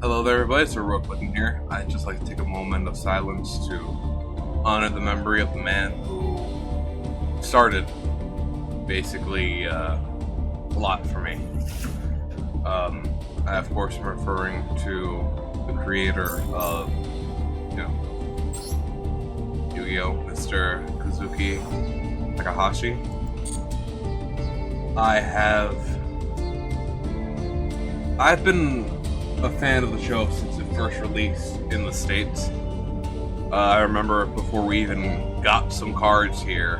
Hello there everybody, it's HeroicLegend here. I'd just like to take a moment of silence to honor the memory of the man who started, basically, a lot for me. I of course am referring to the creator of, Yugioh, Mr. Kazuki Takahashi. I've been a fan of the show since it first released in the States. I remember before we even got some cards here,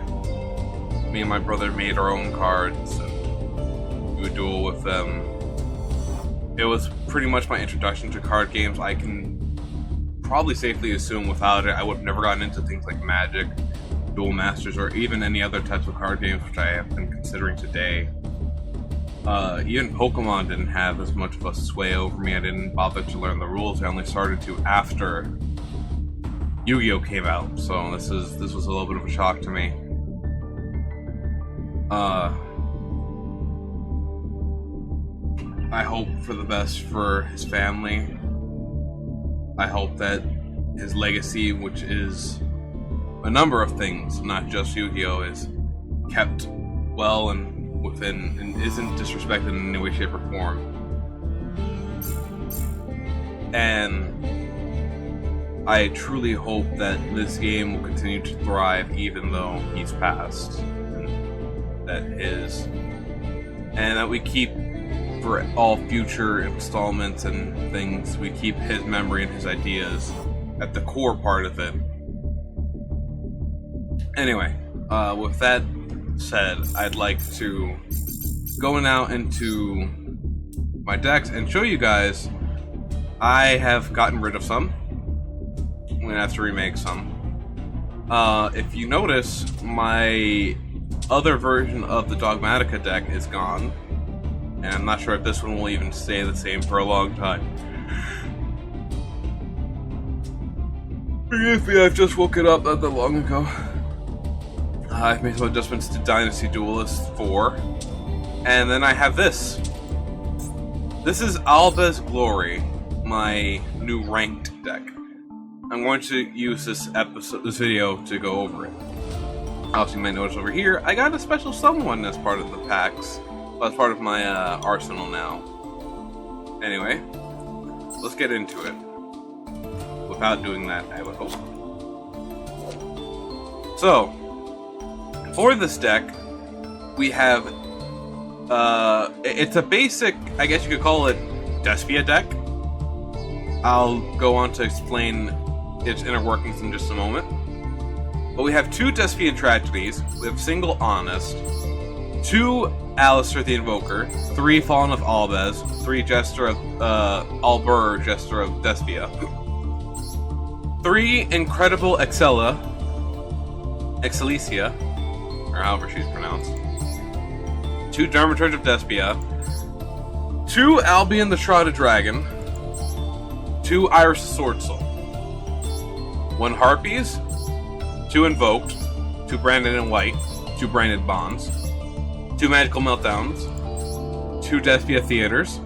me and my brother made our own cards and we would duel with them. It was pretty much my introduction to card games. I can probably safely assume without it I would have never gotten into things like Magic, Duel Masters, or even any other types of card games which I have been considering today. Even Pokemon didn't have as much of a sway over me. I didn't bother to learn the rules. I only started to after Yu-Gi-Oh came out, so this was a little bit of a shock to me. I hope for the best for his family. I hope that his legacy, which is a number of things, not just Yu-Gi-Oh, is kept well and within and isn't disrespected in any way, shape, or form. And I truly hope that this game will continue to thrive even though he's passed. And that we keep, for all future installments and things, we keep his memory and his ideas at the core part of it. Anyway, with that said, I'd like to go now into my decks and show you guys. I have gotten rid of some. I'm gonna have to remake some. If you notice, my other version of the Dogmatica deck is gone, and I'm not sure if this one will even stay the same for a long time. Forgive me, I've just woken up not that long ago. I've made some adjustments to Dynasty Duelist 4. And then I have this. This is Alba's Glory, my new ranked deck. I'm going to use this video to go over it. Also, you might notice over here, I got a special someone as part of the packs. As part of my arsenal now. Anyway, let's get into it. Without doing that, I would hope. So, for this deck, we have, it's a basic, I guess you could call it, Despia deck. I'll go on to explain its inner workings in just a moment. But we have 2 Despian Tragedies, we have single Honest, 2 Alistair the Invoker, 3 Fallen of Albez, 3 Jester of, Albur, Jester of Despia, 3 Incredible Excellicia, or however she's pronounced, 2 Dramaturge of Despia, 2 Albion the Shrouded Dragon, 2 Iris the Sword Soul, 1 Harpies, 2 Invoked, 2 Branded in White, 2 Branded Bonds, 2 Magical Meltdowns, 2 Despia Theaters,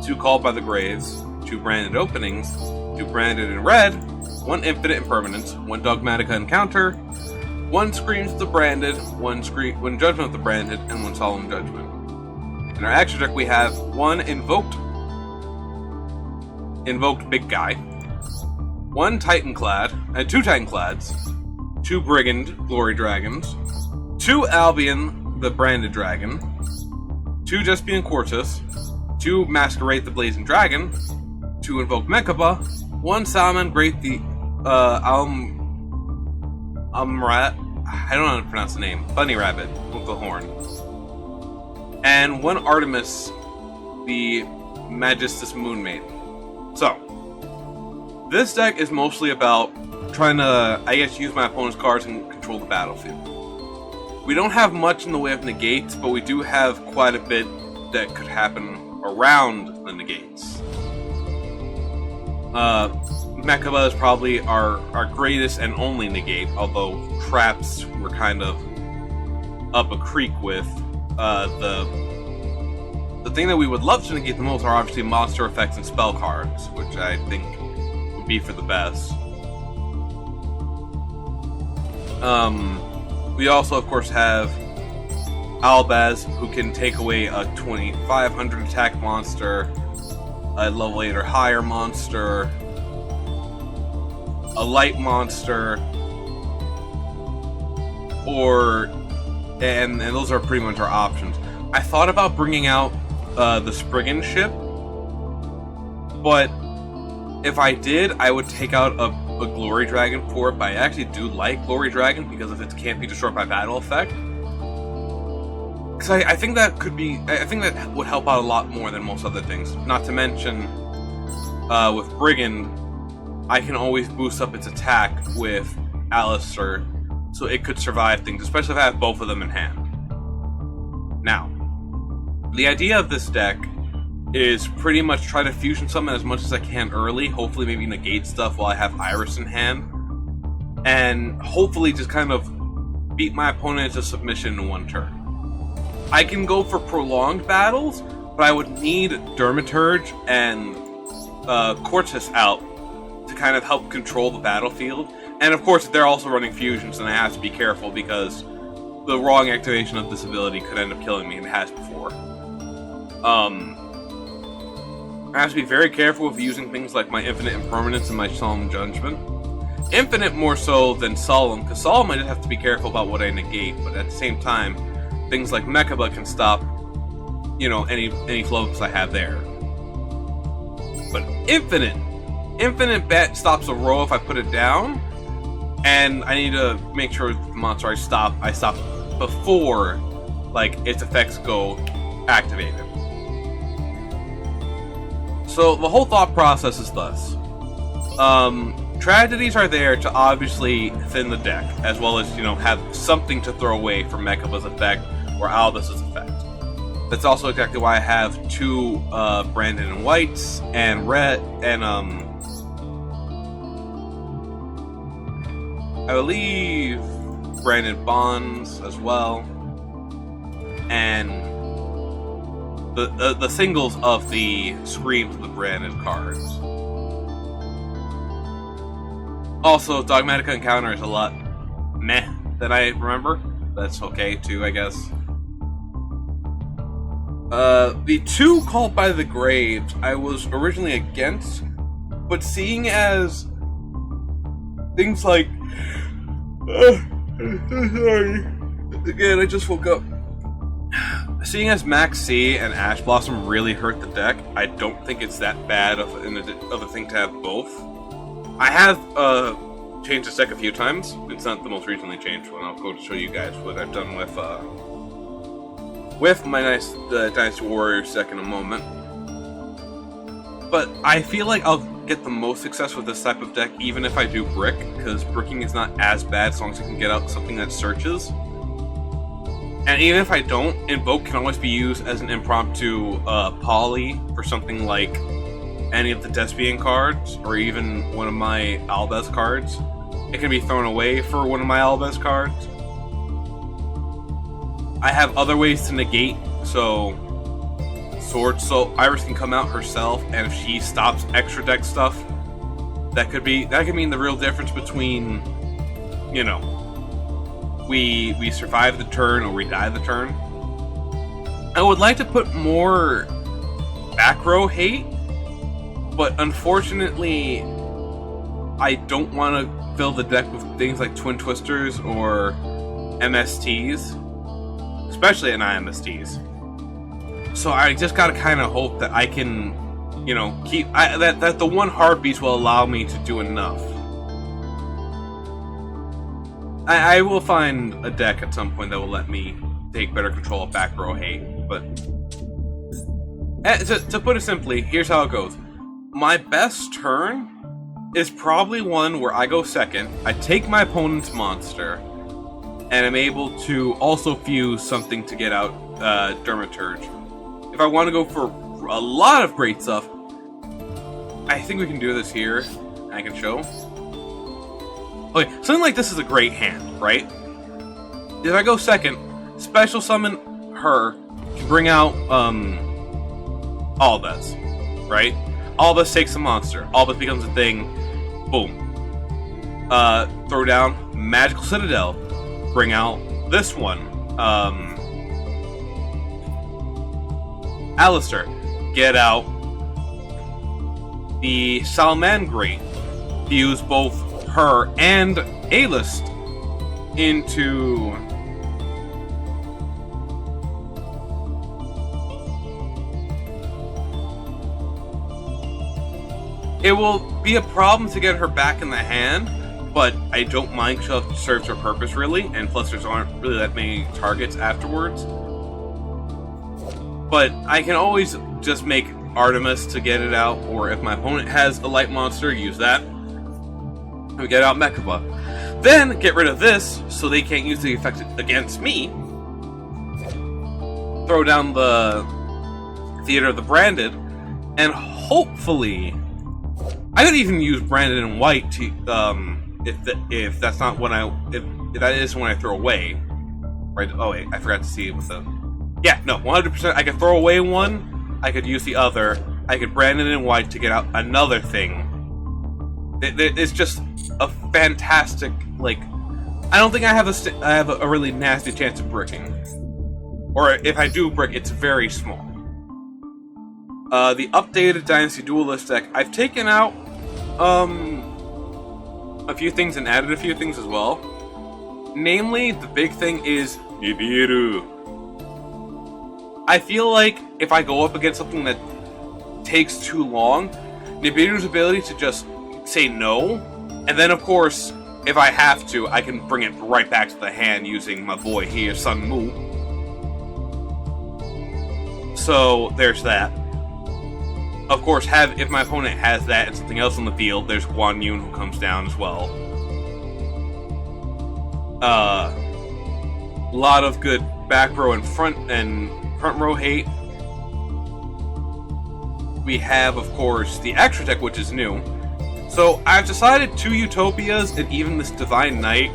2 Called by the Graves, 2 Branded Openings, 2 Branded in Red, 1 Infinite Impermanence, 1 Dogmatica Encounter, 1 Screams of the Branded, 1 Judgment of the Branded, and 1 Solemn Judgment. In our action deck we have 1 Invoked Big Guy, 1 Titanclad, and 2 Titanclads, 2 Brigand Glory Dragons, 2 Albion the Branded Dragon, 2 Despian Quartus, 2 Masquerade the Blazing Dragon, 2 Invoke Mechaba, 1 Salmon Great the Umrat, I don't know how to pronounce the name, Bunny Rabbit with the horn, and 1 Artemis the Magistus Moon Maiden. So, this deck is mostly about trying to, I guess, use my opponent's cards and control the battlefield. We don't have much in the way of negates, but we do have quite a bit that could happen around the negates. Mechaba is probably our greatest and only negate, although traps were kind of up a creek with. The the thing that we would love to negate the most are obviously monster effects and spell cards, which I think would be for the best. We also, of course, have Albaz, who can take away a 2500 attack monster, a level 8 or higher monster, a light monster, and those are pretty much our options. I thought about bringing out the Spriggan ship, but if I did, I would take out a Glory Dragon for it, but I actually do like Glory Dragon because of its can't be destroyed by battle effect. Because I think that would help out a lot more than most other things. Not to mention, with Brigand, I can always boost up its attack with Alistair, so it could survive things, especially if I have both of them in hand. Now, the idea of this deck is pretty much try to fusion summon as much as I can early, hopefully maybe negate stuff while I have Iris in hand, and hopefully just kind of beat my opponent into submission in one turn. I can go for prolonged battles, but I would need Dermaturge and Cortis out to kind of help control the battlefield. And of course, they're also running fusions, and I have to be careful because the wrong activation of this ability could end up killing me, and it has before. I have to be very careful with using things like my Infinite Impermanence and my Solemn Judgment. Infinite more so than Solemn, because Solemn I just have to be careful about what I negate, but at the same time, things like Mechaba can stop, any floats I have there. But Infinite bet stops a row if I put it down, and I need to make sure the monster I stop before, its effects go activated. So the whole thought process is thus. Tragedies are there to obviously thin the deck, as well as, have something to throw away for Mechaba's effect or Albus's effect. That's also exactly why I have 2 Brandon and Whites and Red and I believe Brandon Bonds as well, and the singles of the Screams of the Branded cards. Also, Dogmatica Encounter is a lot meh than I remember. That's okay too, I guess. The 2 Called by the Graves I was originally against, but seeing as things like sorry. Again, I just woke up. Seeing as Max C and Ash Blossom really hurt the deck, I don't think it's that bad of a thing to have both. I have changed this deck a few times. It's not the most recently changed one. I'll go to show you guys what I've done with my nice Dynasty Warriors deck in a moment. But I feel like I'll get the most success with this type of deck even if I do Brick, because bricking is not as bad as long as I can get out something that searches. And even if I don't, Invoke can always be used as an impromptu poly for something like any of the Despian cards, or even one of my Albaz cards. It can be thrown away for one of my Albaz cards. I have other ways to negate, so Iris can come out herself, and if she stops extra deck stuff, that could mean the real difference between, we survive the turn or we die the turn. I would like to put more back row hate, but unfortunately, I don't want to fill the deck with things like Twin Twisters or MSTs, especially NIMSTs. So I just gotta kind of hope that I can, that the one hard beast will allow me to do enough. I will find a deck at some point that will let me take better control of back row hate, but to put it simply, here's how it goes. My best turn is probably one where I go second, I take my opponent's monster, and I'm able to also fuse something to get out Dermaturge. If I want to go for a lot of great stuff, I think we can do this here. I can show. Okay, something like this is a great hand, right? If I go second, special summon her, can bring out Albus, right? Albus takes a monster. Albus becomes a thing. Boom. Throw down Magical Citadel. Bring out this one. Alistair. Get out the Salamangreat. Fuse both her and Duelist into it will be a problem to get her back in the hand, but I don't mind because she serves her purpose really, and plus there aren't really that many targets afterwards. But I can always just make Artemis to get it out, or if my opponent has a light monster, use that. We get out Mechaba. Then get rid of this so they can't use the effect against me. Throw down the Theater of the Branded, and hopefully I could even use Branded in white to if that's not when if that isn't when I throw away. Right? Oh wait, I forgot to see with the 100%. I could throw away one. I could use the other. I could brand it in white to get out another thing. It's just a fantastic, like, I don't think I have a really nasty chance of bricking, or if I do brick, it's very small. The updated Dynasty Duelist deck, I've taken out a few things and added a few things as well. Namely, the big thing is Nibiru. I feel like if I go up against something that takes too long, Nibiru's ability to just say no, and then of course, if I have to, I can bring it right back to the hand using my boy here, Sun Mu. So there's that. Of course, if my opponent has that and something else on the field, there's Guan Yun who comes down as well. A lot of good back row and front row hate. We have, of course, the extra deck, which is new. So I've decided 2 Utopias and even this Divine Knight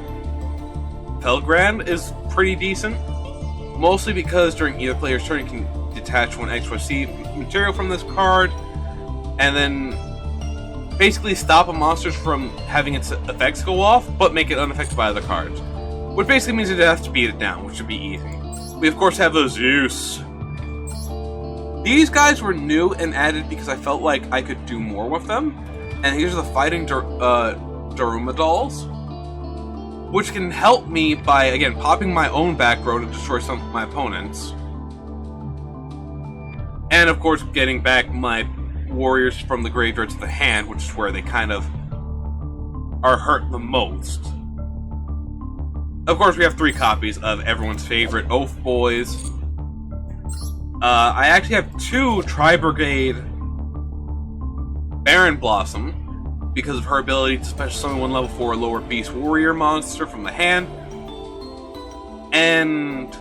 Felgrand is pretty decent. Mostly because during either player's turn you can detach 1 extra C material from this card, and then basically stop a monster from having its effects go off, but make it unaffected by other cards. Which basically means it has to beat it down, which should be easy. We of course have the Zeus. These guys were new and added because I felt like I could do more with them. And here's the Fighting Daruma dolls, which can help me by, again, popping my own back row to destroy some of my opponents. And of course, getting back my warriors from the graveyard to the hand, which is where they kind of are hurt the most. Of course, we have 3 copies of everyone's favorite Oath Boys. I actually have 2 Tri-Brigade Baron Blossom, because of her ability to special summon 1 level 4 lower beast warrior monster from the hand. And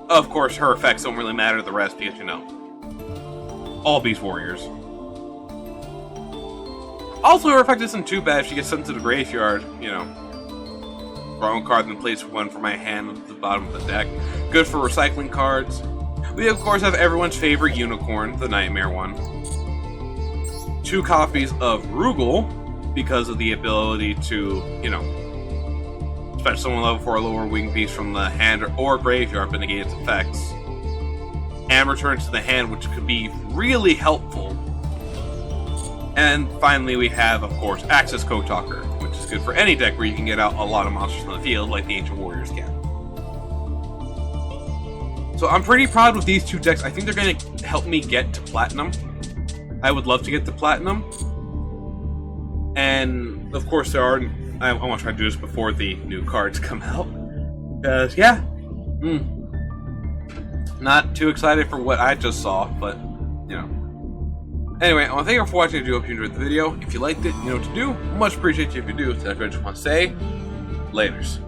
of course, her effects don't really matter to the rest because, you know, all beast warriors. Also, her effect isn't too bad if she gets sent to the graveyard, you know. Draw 1 card, then place 1 from my hand at the bottom of the deck. Good for recycling cards. We, of course, have everyone's favorite unicorn, the Nightmare one. 2 copies of Rugal, because of the ability to, you know, special summon level 4 lower wing beast from the hand or graveyard to negate its effects. And return to the hand, which could be really helpful. And finally, we have, of course, Access Code Talker, which is good for any deck where you can get out a lot of monsters from the field, like the Ancient Warriors can. So I'm pretty proud with these 2 decks. I think they're going to help me get to Platinum. I would love to get to Platinum. And, of course, I want to try to do this before the new cards come out. Because, yeah. Not too excited for what I just saw, but, you know. Anyway, I want to thank you for watching. I do hope you enjoyed the video. If you liked it, you know what to do. Much appreciate you if you do. So I just want to say, laters.